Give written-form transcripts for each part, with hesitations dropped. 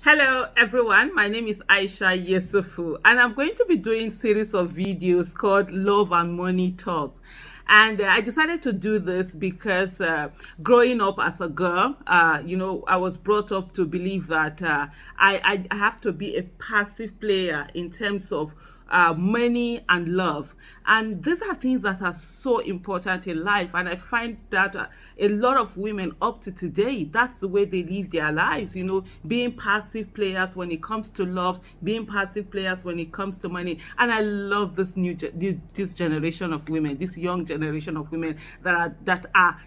Hello everyone, my name is Aisha Yesufu and I'm going to be doing series of videos called Love and Money Talk. And I decided to do this because growing up as a girl, I was brought up to believe that I have to be a passive player in terms of money and love. And these are things that are so important in life. And I find that a lot of women up to today, that's the way they live their lives, being passive players when it comes to love, being passive players when it comes to money. And I love this generation of women, this young generation of women that are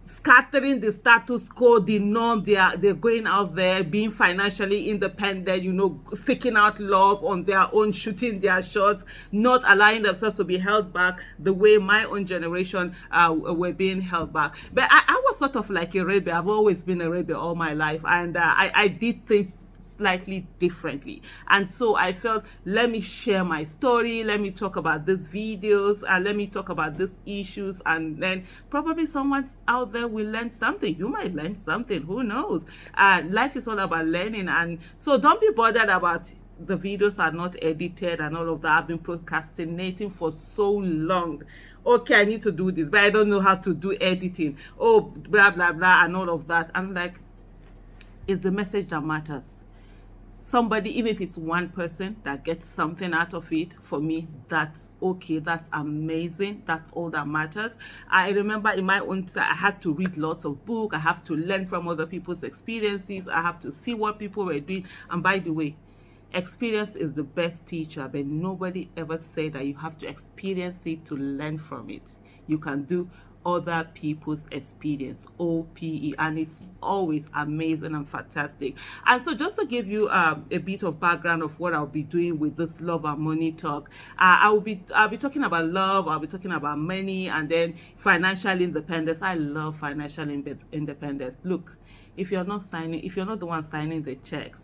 scattering the status quo, the norm. They're going out there, being financially independent, seeking out love on their own, shooting their shots, not allowing themselves to be held back the way my own generation were being held back. But I was sort of like a rebel. I've always been a rebel all my life, and I did things slightly differently. And so I felt, let me share my story, let me talk about these videos, and let me talk about these issues, and then probably someone out there will learn something. You might learn something, who knows? Life is all about learning, and so don't be bothered about the videos are not edited and all of that. I've been procrastinating for so long. Okay, I need to do this, but I don't know how to do editing. Oh, blah blah blah and all of that. I'm like, it's the message that matters. Somebody, even if it's one person that gets something out of it, for me, that's okay. That's amazing. That's all that matters. I remember in my own time, I had to read lots of books. I have to learn from other people's experiences. I have to see what people were doing. And by the way, experience is the best teacher, but nobody ever said that you have to experience it to learn from it. You can do other people's experience, OPE, and it's always amazing and fantastic. And so just to give you a bit of background of what I'll be doing with this love and money talk, I'll be talking about love, I'll be talking about money, and then financial independence. I love financial independence. Look, if you're not the one signing the checks,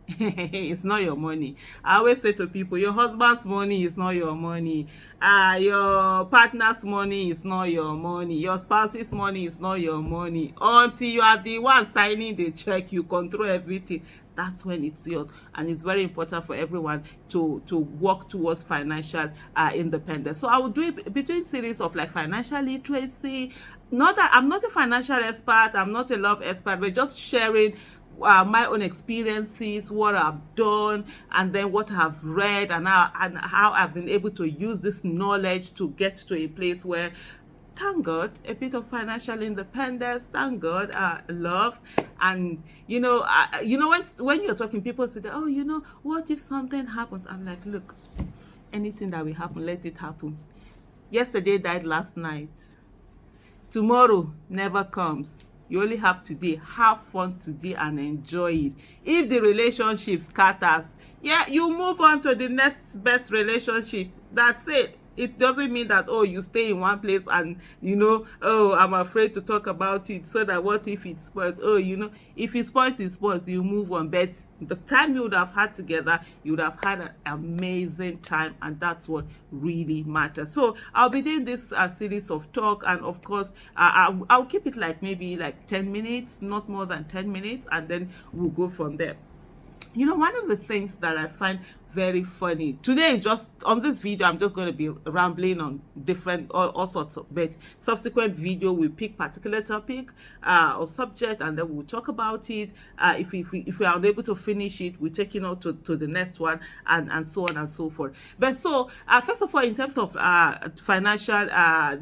it's not your money. I always say to people, your husband's money is not your money. Your partner's money is not your money. Your spouse's money is not your money. Until you are the one signing the check, you control everything. That's when it's yours. And it's very important for everyone to work towards financial independence. So I will do it between series of like financial literacy. Not that I'm not a financial expert, I'm not a love expert, but just sharing my own experiences, what I've done, and then what I've read, and how I've been able to use this knowledge to get to a place where, thank God, a bit of financial independence, thank God, love. And when you're talking, people say that, oh, what if something happens? I'm like, look, anything that will happen, let it happen. Yesterday died last night. Tomorrow never comes. You only have today. Have fun today and enjoy it. If the relationship scatters, yeah, you move on to the next best relationship. That's it. It doesn't mean that, oh, you stay in one place and, oh, I'm afraid to talk about it, so that what if it spoils? Oh, if it spoils, it spoils. You move on. But the time you would have had together, you would have had an amazing time, and that's what really matters. So I'll be doing this series of talk, and of course, I'll keep it like maybe like 10 minutes, not more than 10 minutes, and then we'll go from there. One of the things that I find very funny today, just on this video, I'm just going to be rambling on different all sorts of, but subsequent video we pick particular topic or subject, and then we'll talk about it. If we are unable to finish it, we take it on to the next one, and so on and so forth. But so first of all, in terms of financial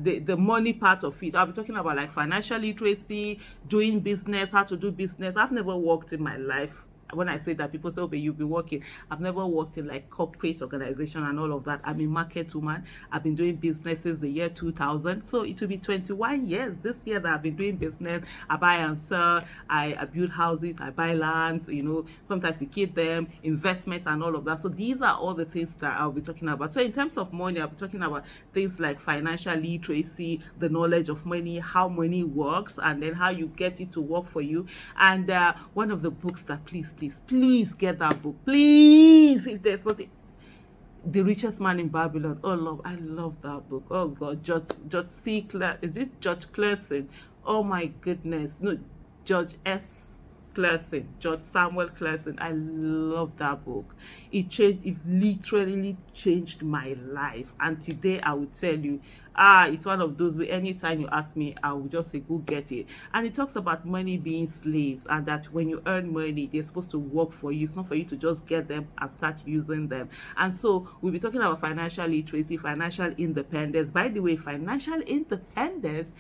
the money part of it, I'll be talking about like financial literacy, doing business, how to do business. I've never worked in my life. When I say that, people say, oh, but you've been working. I've never worked in like corporate organization and all of that. I'm a market woman. I've been doing businesses the year 2000. So it will be 21 years this year that I've been doing business. I buy and sell. I build houses. I buy lands. Sometimes you keep them, investments and all of that. So these are all the things that I'll be talking about. So in terms of money, I'll be talking about things like financial literacy, the knowledge of money, how money works, and then how you get it to work for you. And one of the books that please get that book, please, if there's nothing, The Richest Man in Babylon. Oh love, I love that book. Oh God, George C. Clare, is it George Clason? Oh my goodness, no, George S. Clason, George Samuel Clason. I love that book. It literally changed my life. And today I will tell you, it's one of those where anytime you ask me, I will just say, go get it. And it talks about money being slaves, and that when you earn money, they're supposed to work for you. It's not for you to just get them and start using them. And so we'll be talking about financial literacy, financial independence. By the way, financial independence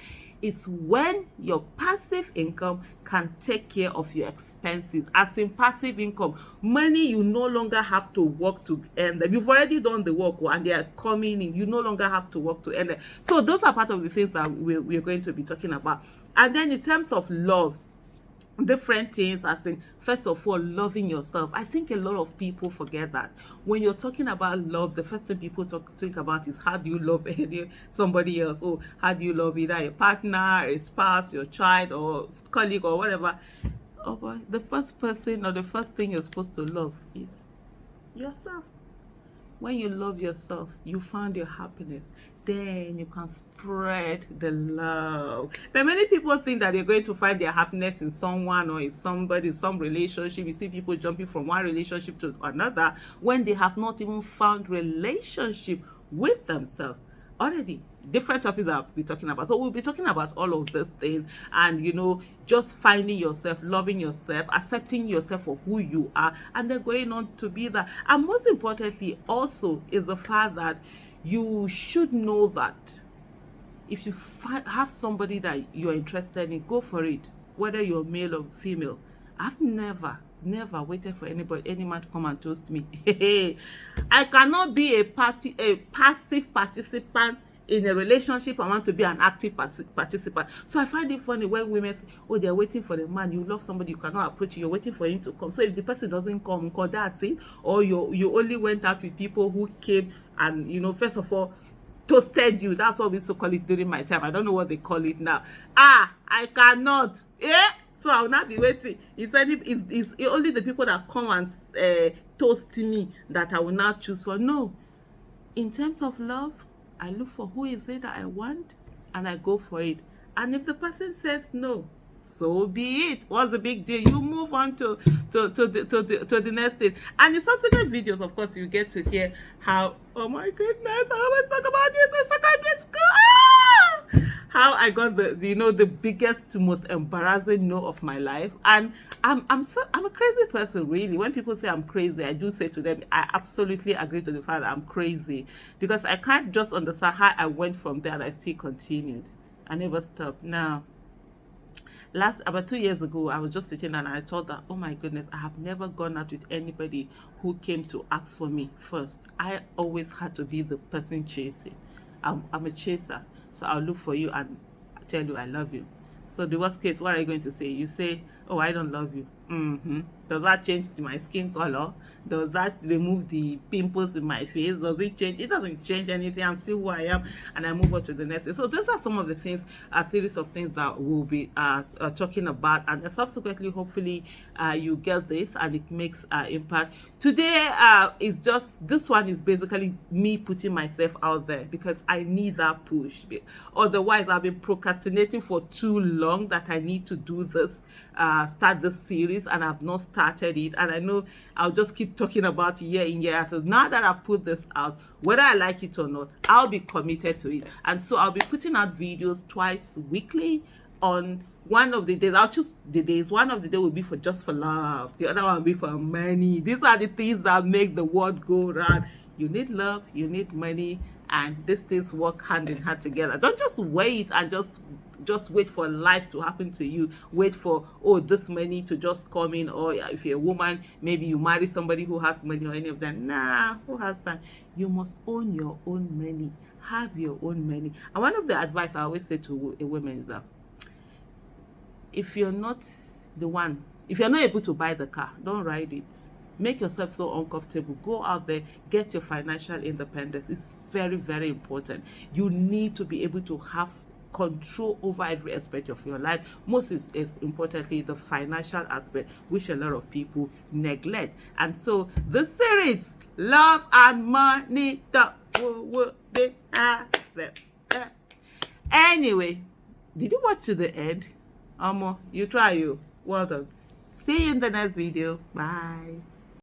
is when your passive income can take care of your expenses. As in passive income, money you no longer have to work to earn them. You've already done the work and they are coming in. You no longer have to work to earn them. So those are part of the things that we're going to be talking about. And then in terms of love, different things, as in, first of all, loving yourself. I think a lot of people forget that when you're talking about love, the first thing people think about is how do you love somebody else, or how do you love either a partner, a spouse, your child, or colleague, or whatever. Oh boy, the first person or the first thing you're supposed to love is yourself. When you love yourself, you found your happiness, then you can spread the love. But many people think that they're going to find their happiness in someone or in somebody, some relationship. You see people jumping from one relationship to another when they have not even found relationship with themselves. Already different topics I'll be talking about. So we'll be talking about all of these things, and just finding yourself, loving yourself, accepting yourself for who you are, and then going on to be that. And most importantly also is the fact that you should know that if you have somebody that you're interested in, go for it, whether you're male or female. I've never waited for any man to come and toast me. I cannot be a passive participant in a relationship. I want to be an active participant. So I find it funny when women say, oh, they're waiting for the man. You love somebody, you cannot approach, you're waiting for him to come. So if the person doesn't come, that's it. Or you only went out with people who came and first of all toasted you. That's what we used to call it during my time. I don't know what they call it now. I cannot. So I will not be waiting. It's only the people that come and toast me that I will not choose for. No. In terms of love, I look for who is it that I want, and I go for it. And if the person says no, so be it. What's the big deal? You move on to the next thing. And in subsequent videos, of course, you get to hear how, oh my goodness, I always talk about this in secondary school. How I got the biggest, most embarrassing no of my life. And I'm a crazy person, really. When people say I'm crazy, I do say to them, I absolutely agree to the fact that I'm crazy, because I can't just understand how I went from there and I still continued. I never stopped. Now, about 2 years ago, I was just sitting and I thought that, oh my goodness, I have never gone out with anybody who came to ask for me first. I always had to be the person chasing. I'm a chaser. So I'll look for you and tell you I love you. So the worst case, what are you going to say? You say, oh, I don't love you. Does that change my skin color? Does that remove the pimples in my face? Does it change? It doesn't change anything. I'm still who I am, and I move on to the next thing. So those are some of the things, a series of things that we'll be talking about, and subsequently, hopefully, you get this and it makes impact. Today, this one is basically me putting myself out there because I need that push. Otherwise, I've been procrastinating for too long that I need to do this, start this series, and I've not started it. And I know I'll just keep talking about it year in, year out. So now that I've put this out, whether I like it or not, I'll be committed to it. And so I'll be putting out videos twice weekly. On one of the days, I'll choose the days. One of the days will be just for love. The other one will be for money. These are the things that make the world go round. You need love, you need money, and these things work hand in hand together. Don't just wait and just wait for life to happen to you. Wait for, oh, this money to just come in. Or if you're a woman, maybe you marry somebody who has money or any of that. Nah, who has time? You must own your own money. Have your own money. And one of the advice I always say to a woman is that if you're not able to buy the car, don't ride it. Make yourself so uncomfortable. Go out there, get your financial independence. It's very, very important. You need to be able to have control over every aspect of your life. Most importantly, the financial aspect, which a lot of people neglect. And so the series, Love and Money, anyway, did you watch to the end? You try. Well done. See you in the next video. Bye.